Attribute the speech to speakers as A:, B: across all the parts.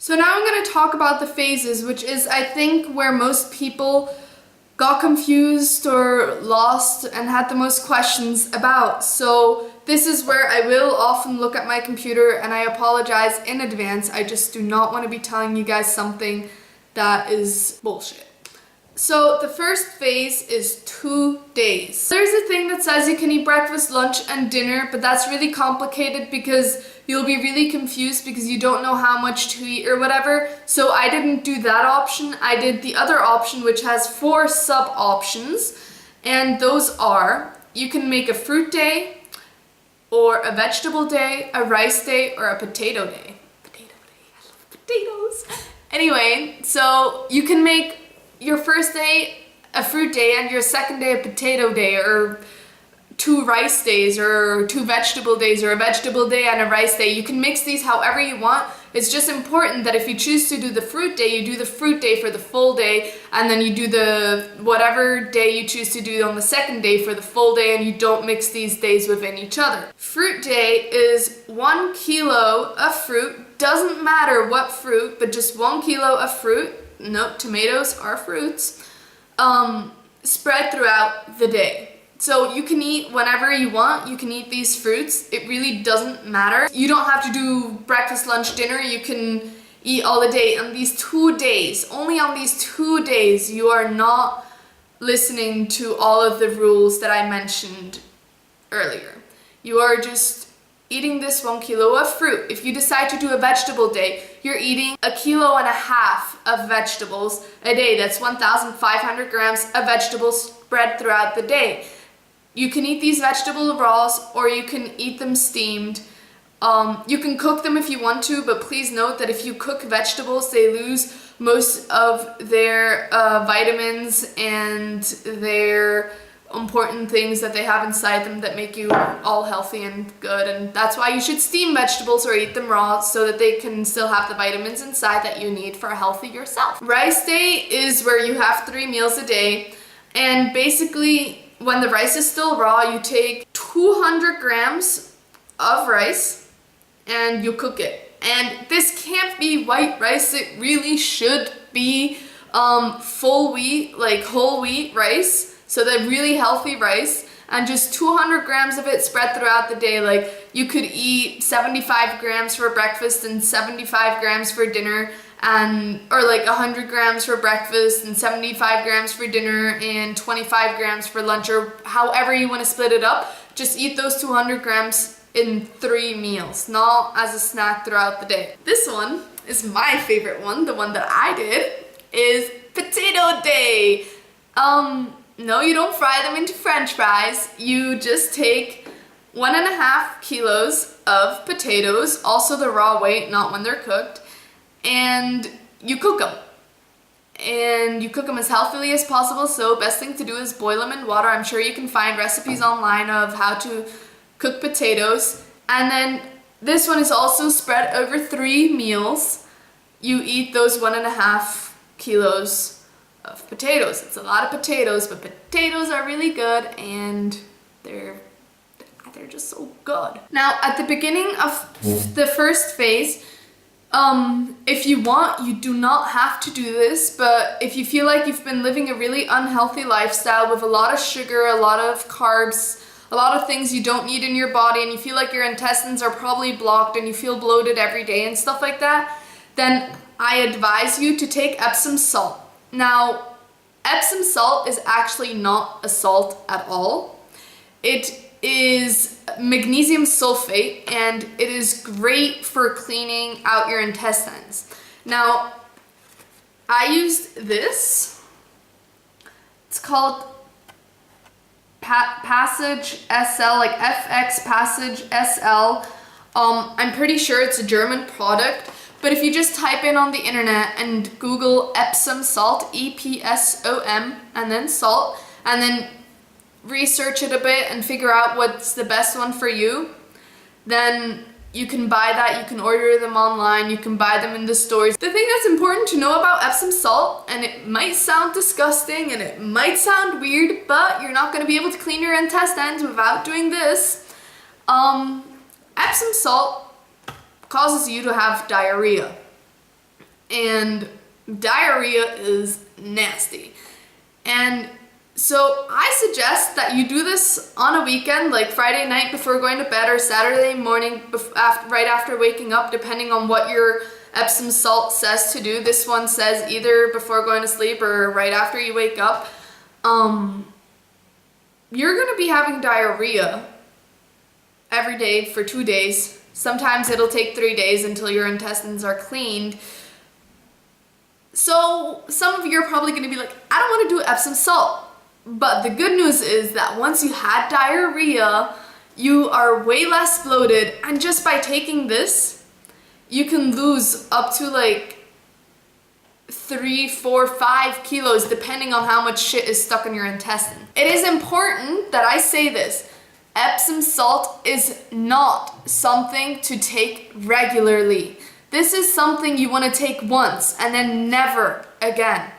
A: So now I'm going to talk about the phases, which is, I think, where most people got confused or lost and had the most questions about. So this is where I will often look at my computer, and I apologize in advance. I just do not want to be telling you guys something that is bullshit. So the first phase is 2 days. There's a thing that says you can eat breakfast, lunch, and dinner, but that's really complicated because you'll be really confused because you don't know how much to eat or whatever. So I didn't do that option. I did the other option, which has 4 sub-options, and those are: you can make a fruit day, or a vegetable day, a rice day, or a potato day. Potato day, I love potatoes. Anyway, so you can make your first day a fruit day and your second day a potato day, or 2 rice days, or 2 vegetable days, or a vegetable day and a rice day. You can mix these however you want. It's just important that if you choose to do the fruit day, you do the fruit day for the full day, and then you do the whatever day you choose to do on the second day for the full day, and you don't mix these days within each other. Fruit day is 1 kilo of fruit. Doesn't matter what fruit, but just 1 kilo of fruit. No, tomatoes are fruits. Spread throughout the day. So you can eat whenever you want, you can eat these fruits. It really doesn't matter. You don't have to do breakfast, lunch, dinner. You can eat all the day. On these 2 days, only on these 2 days, you are not listening to all of the rules that I mentioned earlier. You are just eating this 1 kilo of fruit. If you decide to do a vegetable day, you're eating 1.5 kilos of vegetables a day. That's 1,500 grams of vegetables spread throughout the day. You can eat these vegetable raws, or you can eat them steamed. You can cook them if you want to, but please note that if you cook vegetables, they lose most of their vitamins and their important things that they have inside them that make you all healthy and good, and that's why you should steam vegetables or eat them raw so that they can still have the vitamins inside that you need for a healthy yourself. Rice day is where you have 3 meals a day, and basically when the rice is still raw, you take 200 grams of rice and you cook it. And this can't be white rice, it really should be full wheat, like whole wheat rice. So the really healthy rice, and just 200 grams of it spread throughout the day. Like you could eat 75 grams for breakfast and 75 grams for dinner, and or like 100 grams for breakfast and 75 grams for dinner and 25 grams for lunch, or however you want to split it up. Just eat those 200 grams in 3 meals, not as a snack throughout the day. This one is my favorite one. The one that I did is potato day. No, you don't fry them into French fries. You just take 1.5 kilos of potatoes, also the raw weight, not when they're cooked, and you cook them. And you cook them as healthily as possible, so best thing to do is boil them in water. I'm sure you can find recipes online of how to cook potatoes. And then this one is also spread over 3 meals. You eat those 1.5 kilos of potatoes. It's a lot of potatoes, but potatoes are really good, and they're just so good. Now, at the beginning of the first phase, if you want, you do not have to do this, but if you feel like you've been living a really unhealthy lifestyle with a lot of sugar, a lot of carbs, a lot of things you don't need in your body, and you feel like your intestines are probably blocked and you feel bloated every day and stuff like that, then I advise you to take Epsom salt. Now, Epsom salt is actually not a salt at all. It is magnesium sulfate, and it is great for cleaning out your intestines. Now, I used this. It's called Passage SL, like FX Passage SL. I'm pretty sure it's a German product. But if you just type in on the internet and Google Epsom salt, E-P-S-O-M, and then salt, and then research it a bit and figure out what's the best one for you, then you can buy that. You can order them online, you can buy them in the stores. The thing that's important to know about Epsom salt, and it might sound disgusting and it might sound weird, but you're not going to be able to clean your intestines without doing this. Epsom salt causes you to have diarrhea. and diarrhea is nasty. And so I suggest that you do this on a weekend, like Friday night before going to bed or Saturday morning right after waking up, depending on what your Epsom salt says to do. This one says either before going to sleep or right after you wake up. You're gonna be having diarrhea every day for 2 days. Sometimes it'll take 3 days until your intestines are cleaned. So some of you are probably gonna be like, I don't wanna do Epsom salt. But the good news is that once you had diarrhea, you are way less bloated, and just by taking this, you can lose up to like 3, 4, 5 kilos depending on how much shit is stuck in your intestine. It is important that I say this. Epsom salt is not something to take regularly. This is something you want to take once and then never again.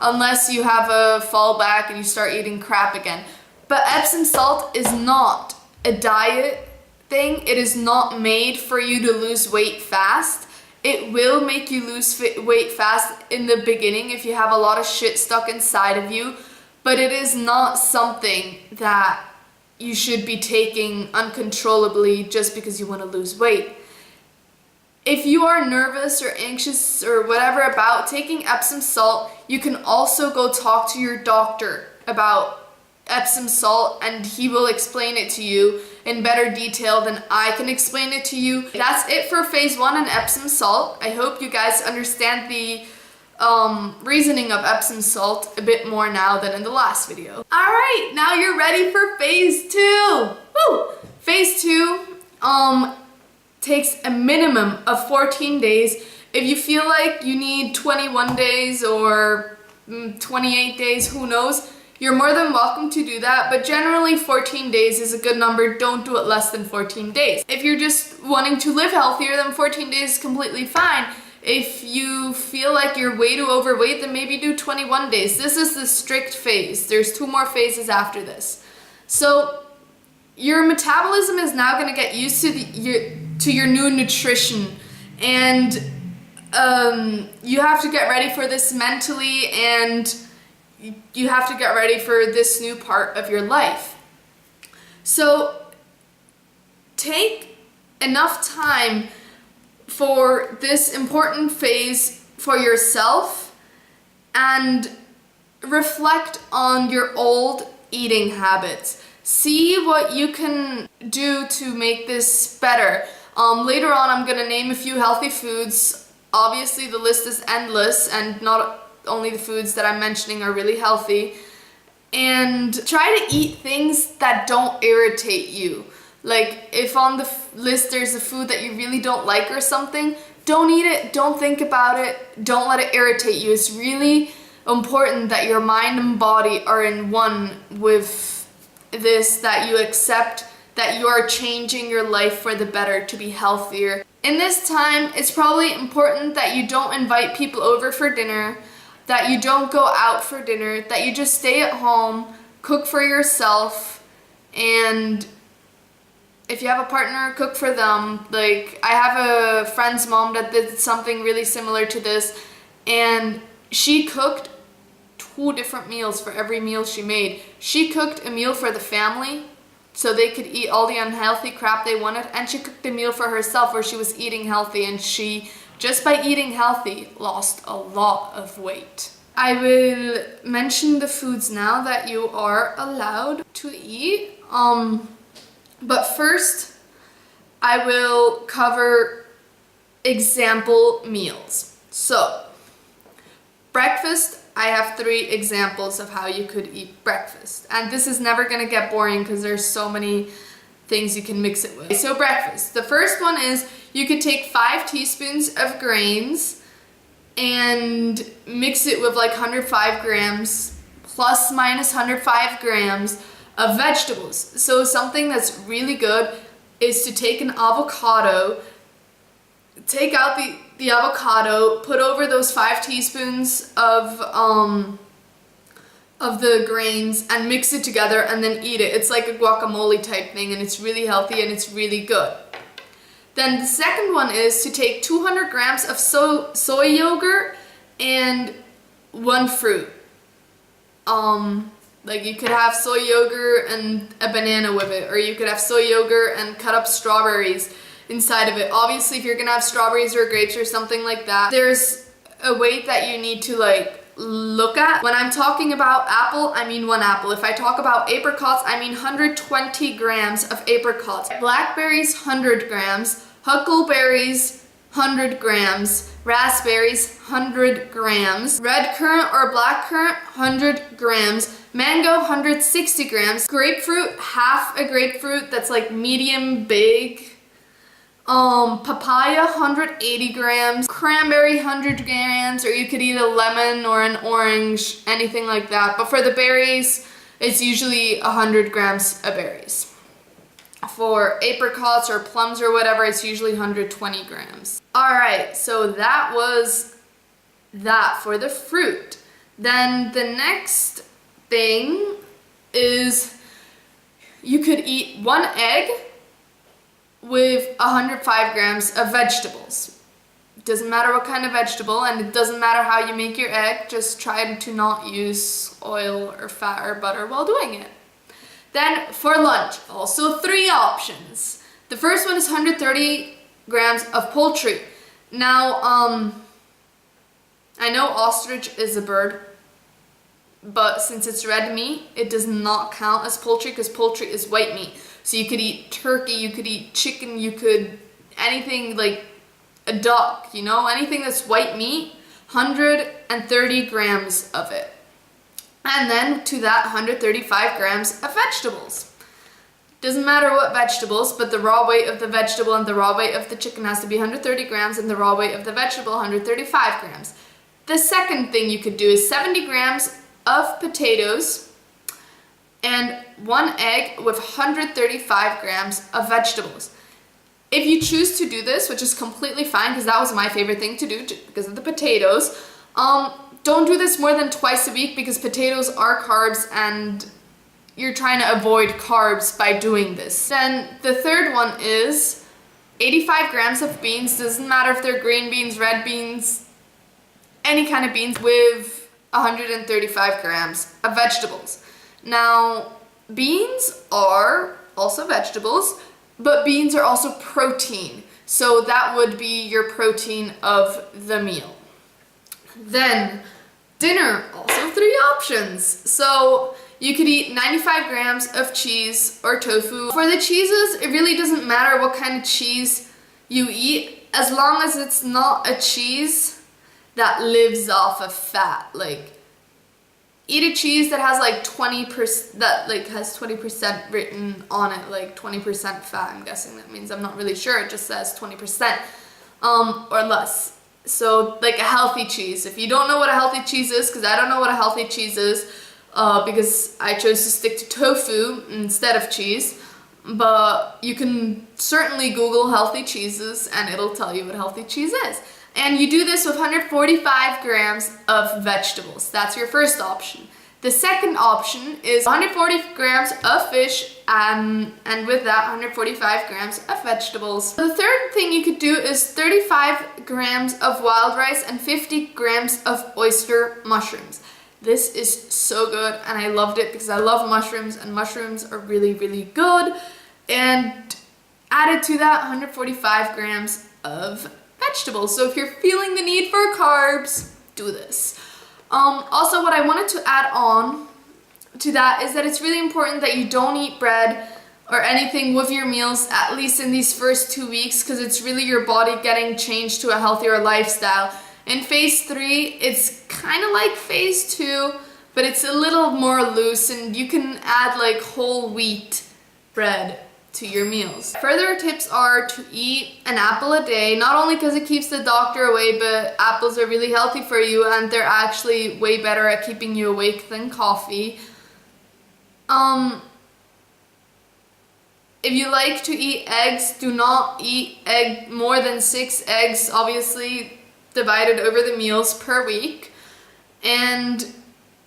A: Unless you have a fallback and you start eating crap again. But Epsom salt is not a diet thing. It is not made for you to lose weight fast. It will make you lose weight fast in the beginning if you have a lot of shit stuck inside of you. But it is not something that you should be taking uncontrollably just because you want to lose weight. If you are nervous or anxious or whatever about taking Epsom salt, you can also go talk to your doctor about Epsom salt, and he will explain it to you in better detail than I can explain it to you. That's it for phase 1 and Epsom salt. I hope you guys understand the reasoning of Epsom salt a bit more now than in the last video. Alright, now you're ready for phase 2! Woo! Phase 2, takes a minimum of 14 days. If you feel like you need 21 days or 28 days, who knows, you're more than welcome to do that, but generally 14 days is a good number. Don't do it less than 14 days. If you're just wanting to live healthier, then 14 days is completely fine. If you feel like you're way too overweight, then maybe do 21 days. This is the strict phase. There's 2 more phases after this. So your metabolism is now going to get used to your new nutrition, and you have to get ready for this mentally, and you have to get ready for this new part of your life. So take enough time for this important phase for yourself and reflect on your old eating habits. See what you can do to make this better. Later on, I'm gonna name a few healthy foods. Obviously, the list is endless, and not only the foods that I'm mentioning are really healthy. And try to eat things that don't irritate you. Like, if on the list there's a food that you really don't like or something, don't eat it, don't think about it, don't let it irritate you. It's really important that your mind and body are in one with this, that you accept that you are changing your life for the better to be healthier. In this time, it's probably important that you don't invite people over for dinner, that you don't go out for dinner, that you just stay at home, cook for yourself, and if you have a partner, cook for them. Like, I have a friend's mom that did something really similar to this, and she cooked 2 different meals for every meal she made. She cooked a meal for the family so they could eat all the unhealthy crap they wanted, and she cooked a meal for herself where she was eating healthy, and she, just by eating healthy, lost a lot of weight. I will mention the foods now that you are allowed to eat. But first, I will cover example meals. So, breakfast, I have 3 examples of how you could eat breakfast. And this is never gonna get boring because there's so many things you can mix it with. So breakfast, the first one is you could take 5 teaspoons of grains and mix it with like 105 grams, plus minus 105 grams of vegetables. So something that's really good is to take an avocado, take out the avocado, put over those 5 teaspoons of the grains and mix it together and then eat it. It's like a guacamole type thing, and it's really healthy and it's really good. Then the second one is to take 200 grams of soy yogurt and one fruit. Like you could have soy yogurt and a banana with it, or you could have soy yogurt and cut up strawberries inside of it. Obviously, if you're gonna have strawberries or grapes or something like that, there's a weight that you need to like look at. When I'm talking about apple, I mean 1 apple. If I talk about apricots, I mean 120 grams of apricots. Blackberries, 100 grams. Huckleberries, 100 grams. Raspberries, 100 grams. Red currant or black currant, 100 grams. Mango, 160 grams. Grapefruit, half a grapefruit that's like medium big. Papaya, 180 grams. Cranberry, 100 grams, or you could eat a lemon or an orange, anything like that. But for the berries, it's usually 100 grams of berries. For apricots or plums or whatever, it's usually 120 grams. Alright, so that was that for the fruit. Then the next thing is you could eat 1 egg with 105 grams of vegetables. It doesn't matter what kind of vegetable, and it doesn't matter how you make your egg, just try to not use oil or fat or butter while doing it. Then for lunch, also 3 options. The first one is 130 grams of poultry. Now, I know ostrich is a bird, but since it's red meat, it does not count as poultry because poultry is white meat. So you could eat turkey, you could eat chicken, you could, anything like a duck, you know, anything that's white meat, 130 grams of it. And then to that, 135 grams of vegetables. Doesn't matter what vegetables, but the raw weight of the vegetable and the raw weight of the chicken has to be 130 grams and the raw weight of the vegetable 135 grams. The second thing you could do is 70 grams of potatoes and 1 egg with 135 grams of vegetables. If you choose to do this, which is completely fine because that was my favorite thing to do because of the potatoes, don't do this more than twice a week because potatoes are carbs and you're trying to avoid carbs by doing this. Then the third one is 85 grams of beans. Doesn't matter if they're green beans, red beans, any kind of beans, with 135 grams of vegetables. Now, beans are also vegetables, but beans are also protein. So that would be your protein of the meal. Then dinner, also 3 options. So you could eat 95 grams of cheese or tofu. For the cheeses, it really doesn't matter what kind of cheese you eat, as long as it's not a cheese that lives off of fat. Like, eat a cheese that has like 20%, that like has 20% written on it, like 20% fat, I'm guessing that means. I'm not really sure, it just says 20% or less. So like a healthy cheese. If you don't know what a healthy cheese is, because I don't know what a healthy cheese is, because I chose to stick to tofu instead of cheese, but you can certainly Google healthy cheeses and it'll tell you what healthy cheese is. And you do this with 145 grams of vegetables. That's your first option. The second option is 140 grams of fish and with that 145 grams of vegetables. The third thing you could do is 35 grams of wild rice and 50 grams of oyster mushrooms. This is so good and I loved it because I love mushrooms and mushrooms are really, really good. And added to that 145 grams of vegetables. So if you're feeling the need for carbs, do this. Also, what I wanted to add on to that is that it's really important that you don't eat bread or anything with your meals, at least in these first 2 weeks, because it's really your body getting changed to a healthier lifestyle. In phase 3, it's kind of like phase 2, but it's a little more loose and you can add like whole wheat bread to your meals. Further tips are to eat an apple a day, not only because it keeps the doctor away, but apples are really healthy for you and they're actually way better at keeping you awake than coffee. If you like to eat eggs, do not eat more than 6 eggs, obviously divided over the meals per week. And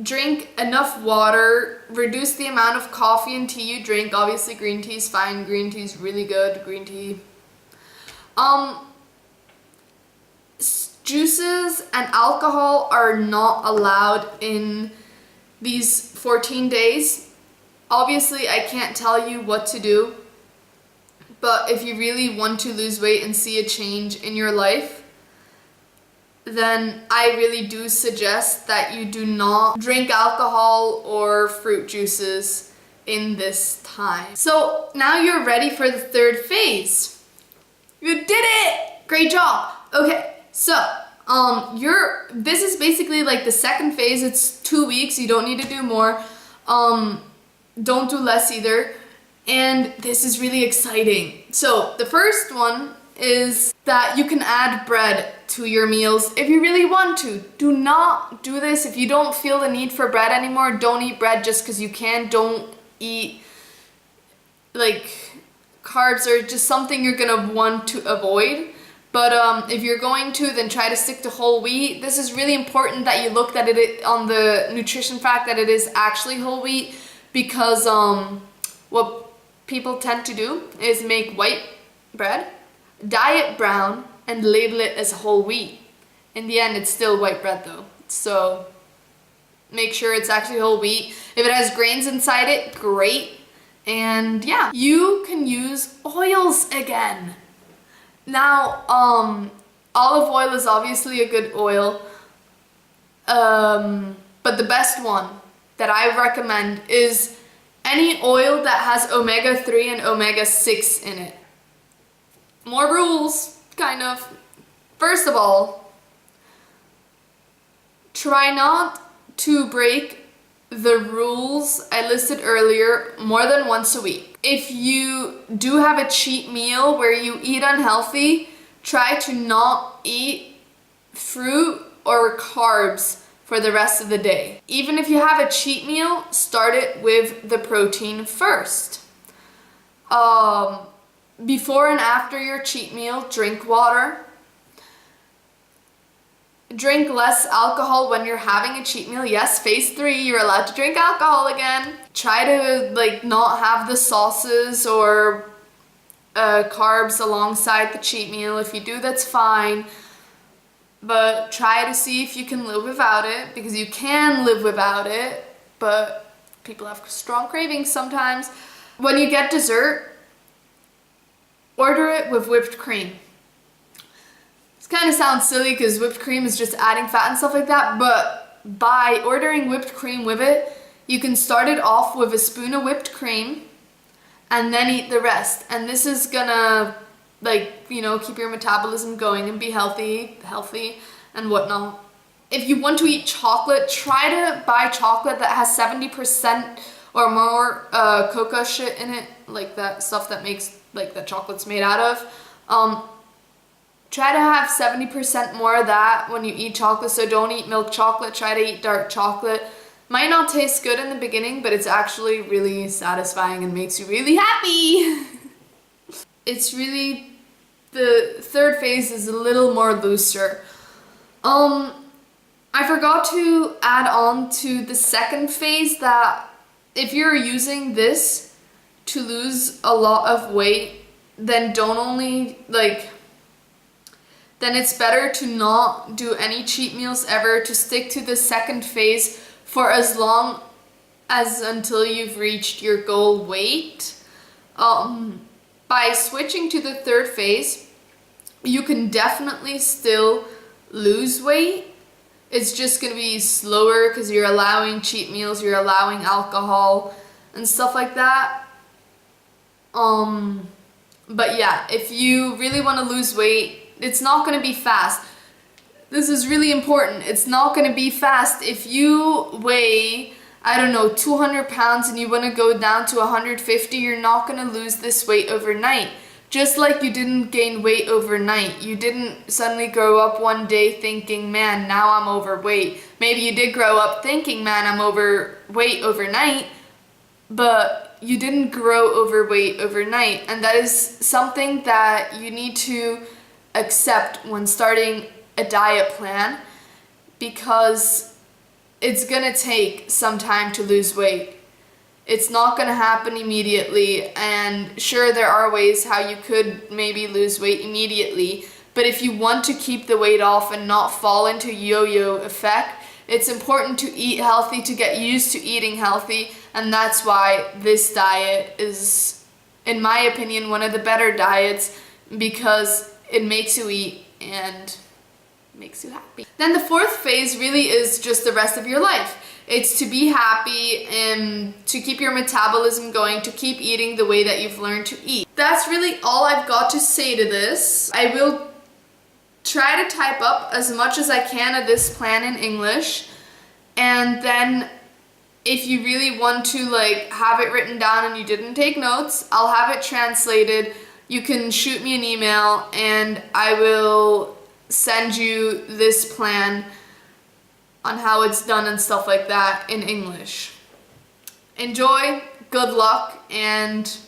A: drink enough water, reduce the amount of coffee and tea you drink. Obviously green tea is fine, green tea is really good, green tea. Juices and alcohol are not allowed in these 14 days. Obviously, I can't tell you what to do, but if you really want to lose weight and see a change in your life, then I really do suggest that you do not drink alcohol or fruit juices in this time. So now you're ready for the third phase. You did it! Great job! Okay, so this is basically like the second phase. It's 2 weeks. You don't need to do more. Don't do less either. And this is really exciting. So the first one is that you can add bread to your meals if you really want to. Do not do this if you don't feel the need for bread anymore. Don't eat bread just because you can. Don't eat like carbs or just something you're gonna want to avoid. But if you're going to, then try to stick to whole wheat. This is really important that you looked at it on the nutrition fact that it is actually whole wheat, because what people tend to do is make white bread, dye it brown, and label it as whole wheat. In the end, it's still white bread though. So make sure it's actually whole wheat. If it has grains inside it, great. And yeah, you can use oils again. Now, olive oil is obviously a good oil, but the best one that I recommend is any oil that has omega-3 and omega-6 in it. More rules, kind of. First of all, try not to break the rules I listed earlier more than once a week. If you do have a cheat meal where you eat unhealthy, try to not eat fruit or carbs for the rest of the day. Even if you have a cheat meal, start it with the protein first. Before and after your cheat meal, drink water. Drink less alcohol when you're having a cheat meal. Yes, phase 3, you're allowed to drink alcohol again. Try to not have the sauces or carbs alongside the cheat meal. If you do, that's fine. But try to see if you can live without it, because you can live without it, but people have strong cravings sometimes. When you get dessert, order it with whipped cream. This kind of sounds silly because whipped cream is just adding fat and stuff like that, but by ordering whipped cream with it, you can start it off with a spoon of whipped cream and then eat the rest. And this is gonna keep your metabolism going and be healthy and whatnot. If you want to eat chocolate, try to buy chocolate that has 70% or more cocoa shit in it, like that stuff that makes that chocolate's made out of. Try to have 70% more of that when you eat chocolate, so don't eat milk chocolate, try to eat dark chocolate. Might not taste good in the beginning, but it's actually really satisfying and makes you really happy. It's really, the third phase is a little more looser. I forgot to add on to the second phase that if you're using this to lose a lot of weight, then then it's better to not do any cheat meals ever, to stick to the second phase for as long as until you've reached your goal weight. By switching to the third phase, you can definitely still lose weight. It's just gonna be slower because you're allowing cheat meals, you're allowing alcohol and stuff like that. But yeah, if you really want to lose weight, it's not going to be fast. This is really important. It's not going to be fast. If you weigh, 200 pounds and you want to go down to 150, you're not going to lose this weight overnight. Just like you didn't gain weight overnight. You didn't suddenly grow up one day thinking, man, now I'm overweight. Maybe you did grow up thinking, man, I'm overweight overnight, but you didn't grow overweight overnight. And that is something that you need to accept when starting a diet plan, because it's gonna take some time to lose weight. It's not going to happen immediately, and sure, there are ways how you could maybe lose weight immediately, but if you want to keep the weight off and not fall into yo-yo effect, it's important to eat healthy, to get used to eating healthy, and that's why this diet is, in my opinion, one of the better diets, because it makes you eat and makes you happy. Then the fourth phase really is just the rest of your life. It's to be happy and to keep your metabolism going, to keep eating the way that you've learned to eat. That's really all I've got to say to this. I will try to type up as much as I can of this plan in English, and then if you really want to like have it written down and you didn't take notes, I'll have it translated. You can shoot me an email and I will send you this plan on how it's done and stuff like that in English. Enjoy, good luck, and